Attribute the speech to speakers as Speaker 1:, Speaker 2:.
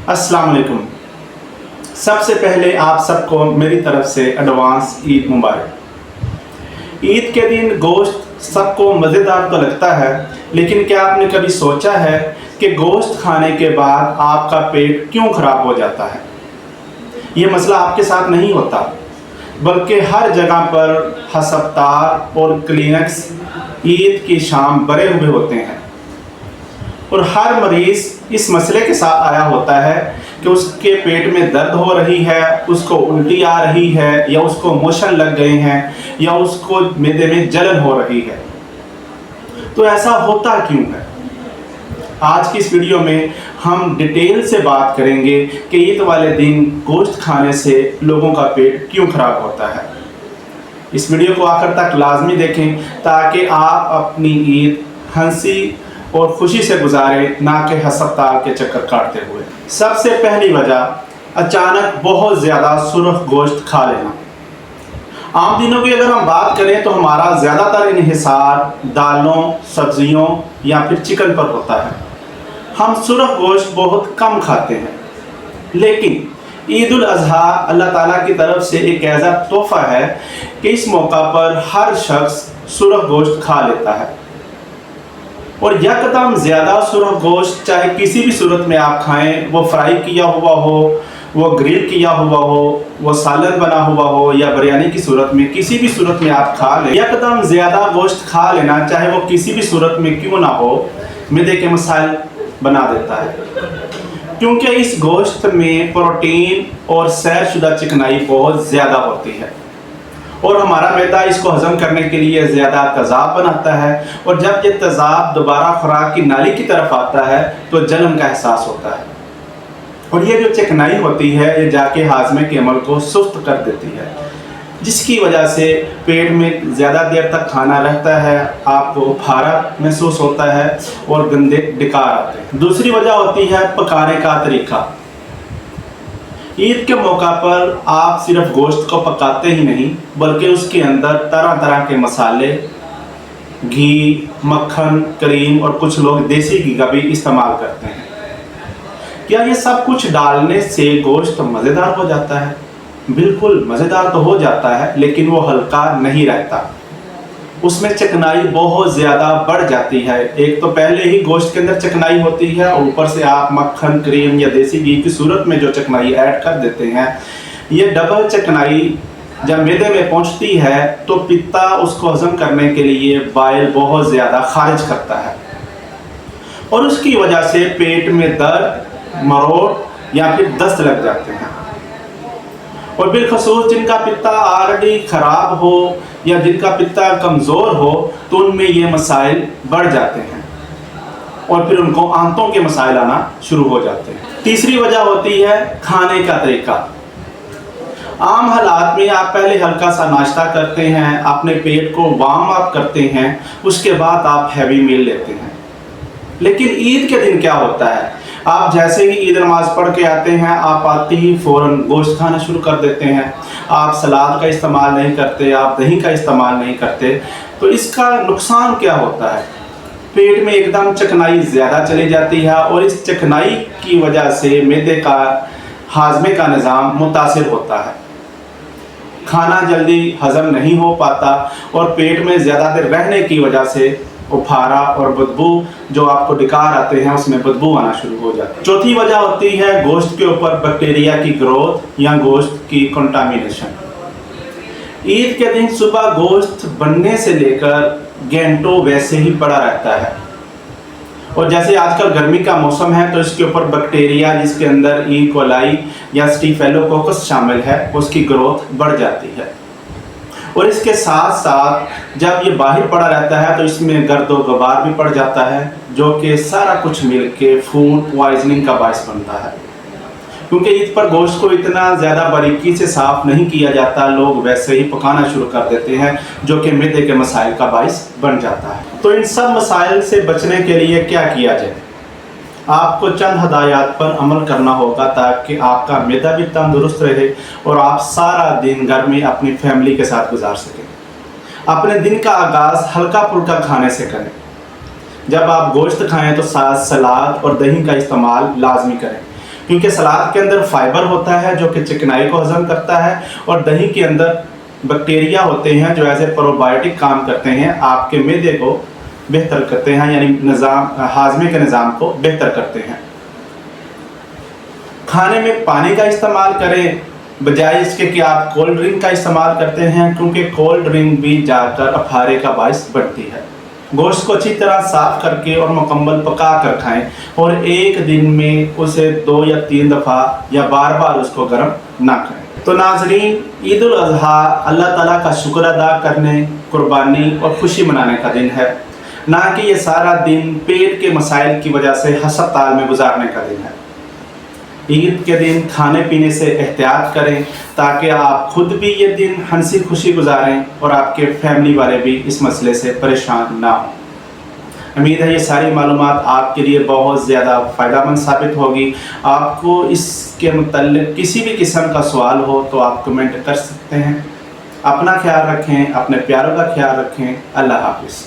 Speaker 1: अस्सलाम वालेकुम। सबसे पहले आप सबको मेरी तरफ से एडवांस ईद मुबारक। ईद के दिन गोश्त सबको मज़ेदार तो लगता है, लेकिन क्या आपने कभी सोचा है कि गोश्त खाने के बाद आपका पेट क्यों ख़राब हो जाता है? ये मसला आपके साथ नहीं होता, बल्कि हर जगह पर हस्पताल और क्लिनिक्स ईद की शाम भरे हुए होते हैं और हर मरीज़ इस मसले के साथ आया होता है कि उसके पेट में दर्द हो रही है, उसको उल्टी आ रही है, या उसको मोशन लग गए हैं, या उसको मैदे में जलन हो रही है। तो ऐसा होता क्यों है? आज की इस वीडियो में हम डिटेल से बात करेंगे कि ईद वाले दिन गोश्त खाने से लोगों का पेट क्यों खराब होता है। इस वीडियो को आखिर तक लाजमी देखें ताकि आप अपनी ईद हंसी और खुशी से गुजारें, ना कि हस्पताल के चक्कर काटते हुए। सबसे पहली वजह, अचानक बहुत ज़्यादा सुर्ख गोश्त खा लेना। आम दिनों की अगर हम बात करें तो हमारा ज़्यादातर इन्हिसार दालों, सब्जियों या फिर चिकन पर होता है। हम सुर्ख गोश्त बहुत कम खाते हैं, लेकिन ईद उल अज़हा अल्लाह ताला की तरफ से एक ऐसा तोहफ़ा है कि इस मौका पर हर शख्स सुर्ख गोश्त खा लेता है। और यकदम ज़्यादा सुर्ख गोश्त चाहे किसी भी सूरत में आप खाएं, वो फ्राई किया हुआ हो, वो ग्रिल किया हुआ हो, वो सालन बना हुआ हो, या बिरयानी की सूरत में, किसी भी सूरत में आप खा लें, यकदम ज़्यादा गोश्त खा लेना, चाहे वो किसी भी सूरत में क्यों ना हो, मैदे के मसाइल बना देता है। क्योंकि इस गोश्त में प्रोटीन और सैरशुदा चिकनाई बहुत ज़्यादा होती है और हमारा मैदा इसको हज़म करने के लिए ज़्यादा तेज़ाब बनाता है, और जब ये तेज़ाब दोबारा खुराक की नाली की तरफ आता है तो जलन का एहसास होता है, और ये जो चिकनाई होती है ये जाके हाजमे के अमल को सुस्त कर देती है, जिसकी वजह से पेट में ज़्यादा देर तक खाना रहता है, आपको भारा महसूस होता है और गंदे डकार आते हैं। दूसरी वजह होती है पकाने का तरीका। ईद के मौका पर आप सिर्फ गोश्त को पकाते ही नहीं, बल्कि उसके अंदर तरह तरह के मसाले, घी, मक्खन, क्रीम और कुछ लोग देसी घी का भी इस्तेमाल करते हैं। क्या ये सब कुछ डालने से गोश्त मज़ेदार हो जाता है? बिल्कुल मज़ेदार तो हो जाता है, लेकिन वो हल्का नहीं रहता। उसमें चिकनाई बहुत ज़्यादा बढ़ जाती है। एक तो पहले ही गोश्त के अंदर चिकनाई होती है, और ऊपर से आप मक्खन, क्रीम या देसी घी की सूरत में जो चिकनाई ऐड कर देते हैं, ये डबल चिकनाई जब मैदे में पहुंचती है तो पित्ता उसको हज़म करने के लिए बाइल बहुत ज़्यादा खारिज करता है, और उसकी वजह से पेट में दर्द, मरोड़ या फिर दस्त लग जाते हैं। और बिलखसूस जिनका पित्ता ऑलरेडी ख़राब हो या जिनका पित्ता कमज़ोर हो, तो उनमें ये मसाइल बढ़ जाते हैं और फिर उनको आंतों के मसाइल आना शुरू हो जाते हैं। तीसरी वजह होती है खाने का तरीका। आम हालात में आप पहले हल्का सा नाश्ता करते हैं, अपने पेट को वार्म अप करते हैं, उसके बाद आप हैवी मील लेते हैं। लेकिन ईद के दिन क्या होता है, आप जैसे ही ईद नमाज पढ़ के आते हैं, आप आते ही फ़ौरन गोश्त खाना शुरू कर देते हैं। आप सलाद का इस्तेमाल नहीं करते, आप दही का इस्तेमाल नहीं करते। तो इसका नुकसान क्या होता है? पेट में एकदम चिकनाई ज़्यादा चली जाती है, और इस चिकनाई की वजह से मैदे का हाजमे का निज़ाम मुतासिर होता है, खाना जल्दी हज़म नहीं हो पाता, और पेट में ज़्यादा देर रहने की वजह से उफारा और बदबू जो आपको डकार आते हैं, उसमें बदबू आना शुरू हो जाती है। चौथी वजह होती है गोश्त के ऊपर बैक्टीरिया की ग्रोथ या गोश्त की कंटामिनेशन। ईद के दिन सुबह गोश्त बनने से लेकर घंटों वैसे ही पड़ा रहता है, और जैसे आजकल गर्मी का मौसम है तो इसके ऊपर बैक्टीरिया, जिसके अंदर ई कोलाई या स्टीफेलोकोकस शामिल है, उसकी ग्रोथ बढ़ जाती है। और इसके साथ साथ जब ये बाहर पड़ा रहता है तो इसमें गर्द और गुबार भी पड़ जाता है, जो कि सारा कुछ मिल के फूड पॉइजनिंग का बायस बनता है। क्योंकि ईद पर गोश्त को इतना ज़्यादा बारीकी से साफ़ नहीं किया जाता, लोग वैसे ही पकाना शुरू कर देते हैं, जो कि मैदे के मसाइल का बायस बन जाता है। तो इन सब मसाइल से बचने के लिए क्या किया जाए? आपको चंद हदायत पर अमल करना होगा ताकि आपका मैदा भी तंदुरुस्त रहे और आप सारा दिन घर में अपनी फैमिली के साथ गुजार सकें। अपने दिन का आगाज़ हल्का फुल्का खाने से करें। जब आप गोश्त खाएं तो साथ सलाद और दही का इस्तेमाल लाजमी करें, क्योंकि सलाद के अंदर फाइबर होता है जो कि चिकनाई को हजम करता है, और दही के अंदर बैक्टीरिया होते हैं जो एज ए प्रोबायोटिक काम करते हैं, आपके मैदे को बेहतर करते हैं, यानी निज़ाम हाजमे के निज़ाम को बेहतर करते हैं। खाने में पानी का इस्तेमाल करें बजाय इसके कि आप कोल्ड ड्रिंक का इस्तेमाल करते हैं, क्योंकि कोल्ड ड्रिंक भी जाकर अफारे का बायस बनती है। गोश्त को अच्छी तरह साफ़ करके और मुकम्मल पका कर खाएं, और एक दिन में उसे 2 या 3 दफ़ा या बार बार उसको गर्म ना करें। तो नाजरीन, ईद उल अज़हा अल्लाह ताला का शुक्र अदा करने, कुर्बानी और खुशी मनाने का दिन है, ना कि ये सारा दिन पेट के मसाइल की वजह से हस्पताल में गुजारने का दिन है। ईद के दिन खाने पीने से एहतियात करें ताकि आप खुद भी ये दिन हंसी खुशी गुजारें और आपके फैमिली वाले भी इस मसले से परेशान ना हों। उम्मीद है ये सारी मालूमात आपके लिए बहुत ज़्यादा फ़ायदेमंद साबित होगी। आपको इसके मुतल्लिक़ किसी भी किस्म का सवाल हो तो आप कमेंट कर सकते हैं। अपना ख्याल रखें, अपने प्यारों का ख्याल रखें। अल्लाह हाफ़िज़।